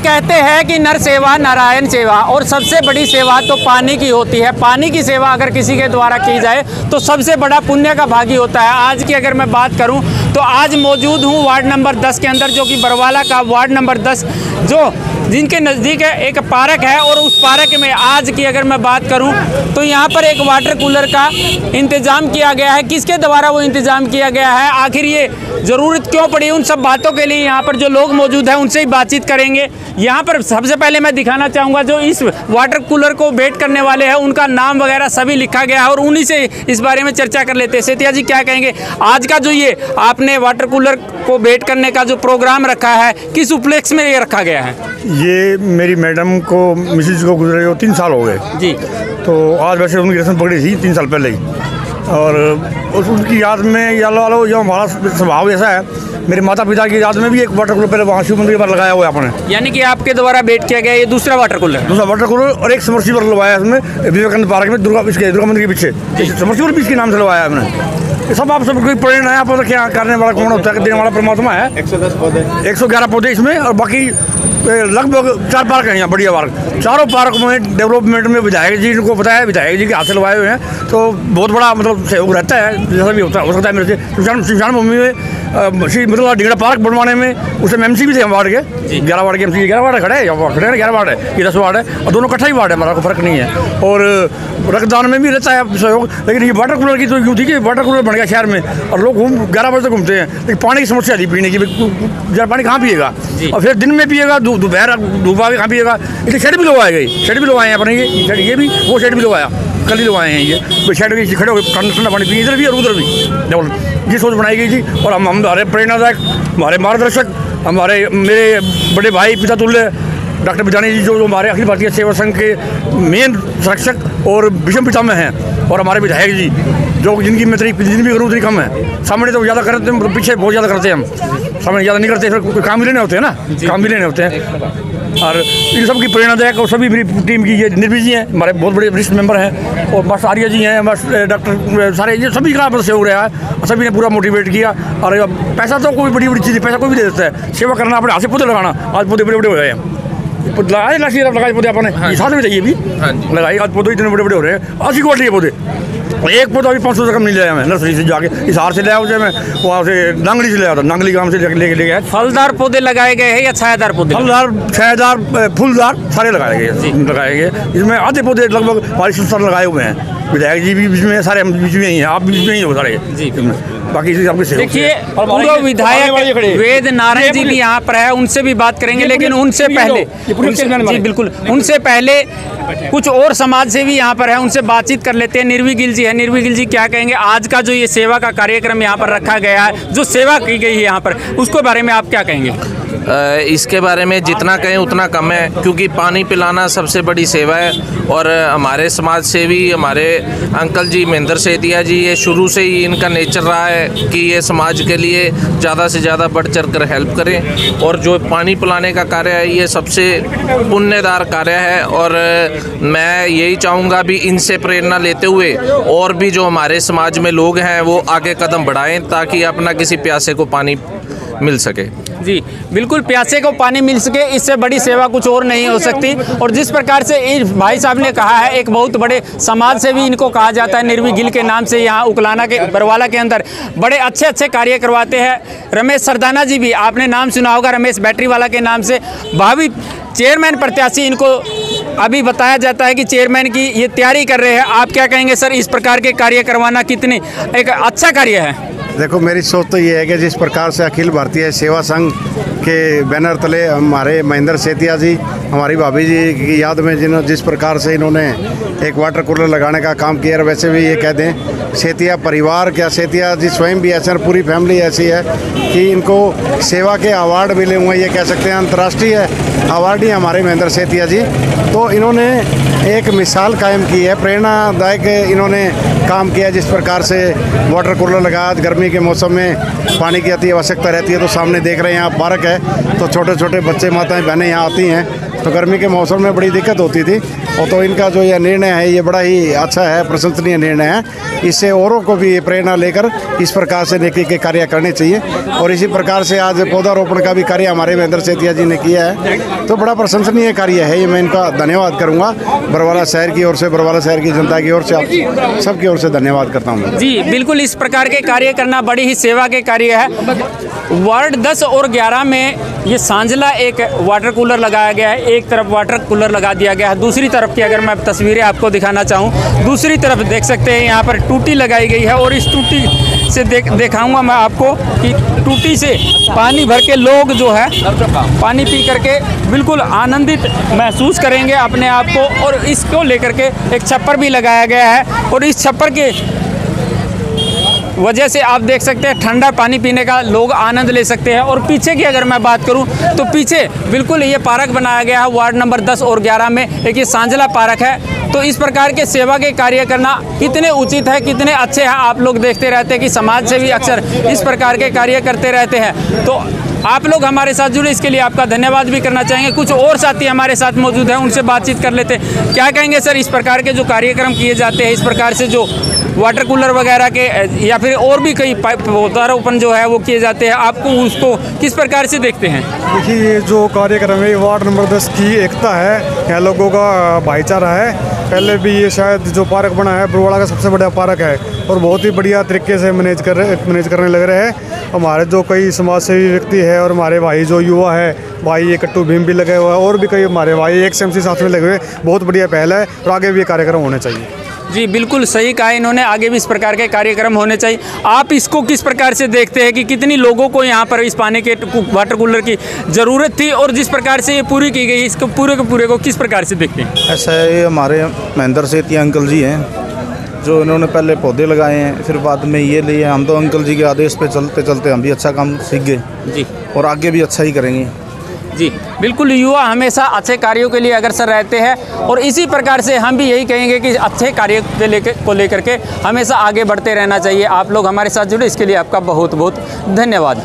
कहते हैं कि नर सेवा नारायण सेवा, और सबसे बड़ी सेवा तो पानी की होती है। पानी की सेवा अगर किसी के द्वारा की जाए तो सबसे बड़ा पुण्य का भागी होता है। आज की अगर मैं बात करूं तो आज मौजूद हूं वार्ड नंबर 10 के अंदर, जो कि बरवाला का वार्ड नंबर 10 जो जिनके नज़दीक है एक पार्क है। और उस पार्क में आज की अगर मैं बात करूं तो यहाँ पर एक वाटर कूलर का इंतज़ाम किया गया है। किसके द्वारा वो इंतज़ाम किया गया है, आखिर ये ज़रूरत क्यों पड़ी, उन सब बातों के लिए यहाँ पर जो लोग मौजूद हैं उनसे ही बातचीत करेंगे। यहाँ पर सबसे पहले मैं दिखाना चाहूँगा जो इस वाटर कूलर को भेंट करने वाले हैं उनका नाम वगैरह सभी लिखा गया है और उन्हीं से इस बारे में चर्चा कर लेते हैं। सेतिया जी क्या कहेंगे, आज का जो ये आपने वाटर कूलर को भेंट करने का जो प्रोग्राम रखा है किस उपलक्ष्य में ये रखा गया है? ये मेरी मैडम को मिसेज को गुजरे हुए 3 साल हो गए जी। तो आज वैसे उनकी रस्म पकड़ी थी 3 साल पहले ही, और उनकी याद में यालो जो हमारा स्वभाव ऐसा है, मेरे माता पिता की याद में भी एक वाटर कूलर पहले वहाँ शिव मंदिर पर लगाया हुआ है आपने। यानी कि आपके द्वारा भेंट किया गया ये दूसरा वाटर कूलर और एक समर्सिबल लगवाया इसमें विवेकानंद पार्क में दुर्गा मंदिर के पीछे समर्सिबल भी इसके नाम से लगवाया हमने। सब आप सब कोई प्रेरणा है, आप क्या करने वाला कौन होता है, देने वाला परमात्मा है। 110 पौधे 111 पौधे इसमें, और बाकी लगभग 4 पार्क हैं यहाँ, बढ़िया पार्क। चारों पार्क में डेवलपमेंट में विधायक जी को पता है, विधायक जी के हाथ से लगवाए हुए हैं, तो बहुत बड़ा मतलब सहयोग रहता है। जैसा भी होता है हो सकता है मेरे से शमशान भूमि में श्री मतलब ढींगड़ा पार्क बनवाने में उसमें एमसी भी थे हम वार्ड के 11 वार्ड के एमसी 11 वार्ड खड़े हैं, 11 वार्ड है, ये 10 वार्ड है और दोनों इकट्ठा ही वार्ड है, हमारा कोई फर्क नहीं है। और रक्तदान में भी रहता है सहयोग। लेकिन ये वाटर कूलर की तो यूँ थी कि वाटर कूलर बन गया शहर में और लोग 11 बजे तक घूमते हैं, लेकिन पानी की समस्या थी पीने की, जरा पानी कहाँ पिएगा, और फिर दिन में पिएगा, दोपहर धूप आगे कहाँ पिएगा, इसलिए शेड भी लगवाए गए, शेड भी लगवाए हैं अपने, ये भी वो शेड भी लगवाया, कल ही लगवाए हैं ये शेड के खड़े होकर ठंडा पानी पिए, इधर भी और उधर भी ये सोच बनाई गई थी। और हम हमारे प्रेरणादायक, हमारे मार्गदर्शक, हमारे मेरे बड़े भाई पिता तुल्य डॉक्टर बिजानी जी जो हमारे अखिल भारतीय सेवा संघ के मेन संरक्षक और विषम पितामह हैं, और हमारे विधायक जी जो जिनकी मैं जितनी भी करूँ उतनी कम है। सामने तो ज़्यादा करते हैं, पीछे बहुत ज़्यादा करते हैं, हम सामने ज़्यादा नहीं करते, फिर काम भी लेने होते हैं ना, काम भी लेने होते हैं। और इन सब की प्रेरणादायक और सभी मेरी टीम की ये निर्भी जी हैं, हमारे बहुत बड़े वरिष्ठ मेंबर हैं, और मास्टर आर्य जी हैं, डॉक्टर सारे, ये सभी का सहयोग रहा है, सभी ने पूरा मोटिवेट किया। और पैसा तो कोई बड़ी चीज़ है, पैसा कोई भी दे देता है, सेवा करना अपने हाथ से पौधे लगाना, आज पौधे बड़े बड़े हो गए हैं, लगाए लाठी लगाए पौधे अपने साथ में चाहिए भी लगाए, आज पौधे इतने बड़े बड़े हो रहे हैं, 80 क्वालिटी के पौधे, एक पौधा अभी 500 कम नहीं लाया मैं नर्सरी से जाके, हिसार से लाया उसे मैं, वहाँ से नांगली से लाया था, नांगली गांव से लेके गया। फलदार पौधे लगाए गए हैं या छायादार पौधे? फलदार, छायादार, फूलदार सारे लगाए गए। इसमें आधे पौधे लगभग हमारी संस्था लगाए हुए हैं, विधायक जी भी बीच में, सारे हम बीच में ही हैं, आप बीच में ही हो सारे जी। बाकी देखिए पूर्व विधायक वेद नारायण जी भी यहाँ पर है, उनसे भी बात करेंगे, लेकिन उनसे पहले जी बिल्कुल उनसे पहले कुछ और समाज से भी यहाँ पर है, उनसे बातचीत कर लेते हैं। निर्वी गिल जी है, निर्वी गिल जी क्या कहेंगे, आज का जो ये सेवा का कार्यक्रम यहाँ पर रखा गया है, जो सेवा की गई है यहाँ पर, उसके बारे में आप क्या कहेंगे? इसके बारे में जितना कहें उतना कम है, क्योंकि पानी पिलाना सबसे बड़ी सेवा है। और हमारे समाज सेवी हमारे अंकल जी महेंद्र सेतिया जी, ये शुरू से ही इनका नेचर रहा है कि ये समाज के लिए ज़्यादा से ज़्यादा बढ़ चढ़ कर हेल्प करें, और जो पानी पिलाने का कार्य है ये सबसे पुण्यदार कार्य है। और मैं यही चाहूँगा भी इनसे प्रेरणा लेते हुए और भी जो हमारे समाज में लोग हैं वो आगे कदम बढ़ाएं, ताकि अपना किसी प्यासे को पानी मिल सके। जी बिल्कुल, प्यासे को पानी मिल सके, इससे बड़ी सेवा कुछ और नहीं हो सकती। और जिस प्रकार से भाई साहब ने कहा है, एक बहुत बड़े समाज से भी इनको कहा जाता है, निर्वी गिल के नाम से यहाँ उकलाना के बरवाला के अंदर बड़े अच्छे अच्छे कार्य करवाते हैं। रमेश सरदाना जी भी आपने नाम सुना होगा, रमेश बैटरी वाला के नाम से भावी चेयरमैन प्रत्याशी इनको अभी बताया जाता है कि चेयरमैन की ये तैयारी कर रहे हैं। आप क्या कहेंगे सर, इस प्रकार के कार्य करवाना कितनी एक अच्छा कार्य है? देखो, मेरी सोच तो ये है कि जिस प्रकार से अखिल भारतीय सेवा संघ के बैनर तले हमारे महेंद्र सेतिया जी, हमारी भाभी जी की याद में जिस प्रकार से इन्होंने एक वाटर कूलर लगाने का काम किया, और वैसे भी ये कह दें सेतिया परिवार, क्या सेतिया जी स्वयं भी ऐसे, पूरी फैमिली ऐसी है कि इनको सेवा के अवार्ड मिले हुए, ये कह सकते हैं अंतर्राष्ट्रीय अवार्ड ही हमारे महेंद्र सेतिया जी। तो इन्होंने एक मिसाल कायम की है, प्रेरणादायक इन्होंने काम किया। जिस प्रकार से वाटर कूलर लगाया, गर्मी के मौसम में पानी की अति आवश्यकता रहती है, तो सामने देख रहे हैं यहाँ पार्क है, तो छोटे छोटे बच्चे माताएं बहनें यहाँ आती हैं, तो गर्मी के मौसम में बड़ी दिक्कत होती थी। और तो इनका जो यह निर्णय है ये बड़ा ही अच्छा है, प्रशंसनीय निर्णय है। इससे औरों को भी प्रेरणा लेकर इस प्रकार से नेकी के कार्य करने चाहिए। और इसी प्रकार से आज पौधारोपण का भी कार्य हमारे महेंद्र सेतिया जी ने किया है, तो बड़ा प्रशंसनीय कार्य है ये। मैं इनका धन्यवाद करूँगा बरवाला शहर की ओर से, बरवाला शहर की जनता की ओर से, आप सबकी ओर से धन्यवाद करता हूँ। जी बिल्कुल, इस प्रकार के कार्य करना बड़ी ही सेवा के कार्य है। वार्ड 10 और 11 में ये सांझला एक वाटर कूलर लगाया गया है, एक तरफ वाटर कूलर लगा दिया गया है। दूसरी तरफ की अगर मैं तस्वीरें आपको दिखाना चाहूँ, दूसरी तरफ देख सकते हैं यहाँ पर टूटी लगाई गई है। और इस टूटी से दिखाऊंगा मैं आपको कि टूटी से पानी भर के लोग जो है पानी पी करके बिल्कुल आनंदित महसूस करेंगे अपने आप को। और इसको लेकर के एक छप्पर भी लगाया गया है और इस छप्पर के वजह से आप देख सकते हैं ठंडा पानी पीने का लोग आनंद ले सकते हैं। और पीछे की अगर मैं बात करूं तो पीछे बिल्कुल ये पार्क बनाया गया है वार्ड नंबर 10 और 11 में, एक ये सांझला पार्क है। तो इस प्रकार के सेवा के कार्य करना कितने उचित है, कितने अच्छे हैं। आप लोग देखते रहते हैं कि समाज से भी अक्सर इस प्रकार के कार्य करते रहते हैं। तो आप लोग हमारे साथ जुड़े, इसके लिए आपका धन्यवाद भी करना चाहेंगे। कुछ और साथी हमारे साथ मौजूद हैं, उनसे बातचीत कर लेते हैं। क्या कहेंगे सर, इस प्रकार के जो कार्यक्रम किए जाते हैं, इस प्रकार से जो वाटर कूलर वगैरह के या फिर और भी कई पौधारोपण जो है वो किए जाते हैं, आपको उसको किस प्रकार से देखते हैं? देखिए, ये जो कार्यक्रम है वार्ड नंबर 10 की एकता है, यहाँ लोगों का भाईचारा है। पहले भी ये शायद जो पार्क बना है बरवाला का सबसे बड़ा पार्क है और बहुत ही बढ़िया तरीके से मैनेज करने लग रहे हैं। हमारे जो कई समाज सेवी व्यक्ति है और हमारे भाई जो युवा है, भाई ये कट्टू भीम भी लगे हुए हैं और भी कई हमारे भाई एक SMC साथ में लगे हुए, बहुत बढ़िया पहल है और आगे भी ये कार्यक्रम होने चाहिए। जी बिल्कुल सही कहा इन्होंने, आगे भी इस प्रकार के कार्यक्रम होने चाहिए। आप इसको किस प्रकार से देखते हैं कि कितनी लोगों को यहाँ पर इस पानी के वाटर कूलर की ज़रूरत थी और जिस प्रकार से ये पूरी की गई, इसको पूरे के पूरे को किस प्रकार से देखते हैं? ऐसा है, ये हमारे महेंद्र सेतिया अंकल जी हैं जो इन्होंने पहले पौधे लगाए हैं, फिर बाद में ये लिए। हम तो अंकल जी के आदेश पे चलते चलते हम भी अच्छा काम सीख गए जी और आगे भी अच्छा ही करेंगे। जी बिल्कुल, युवा हमेशा अच्छे कार्यों के लिए अग्रसर रहते हैं और इसी प्रकार से हम भी यही कहेंगे कि अच्छे कार्य को लेकर के हमेशा आगे बढ़ते रहना चाहिए। आप लोग हमारे साथ जुड़े, इसके लिए आपका बहुत बहुत धन्यवाद।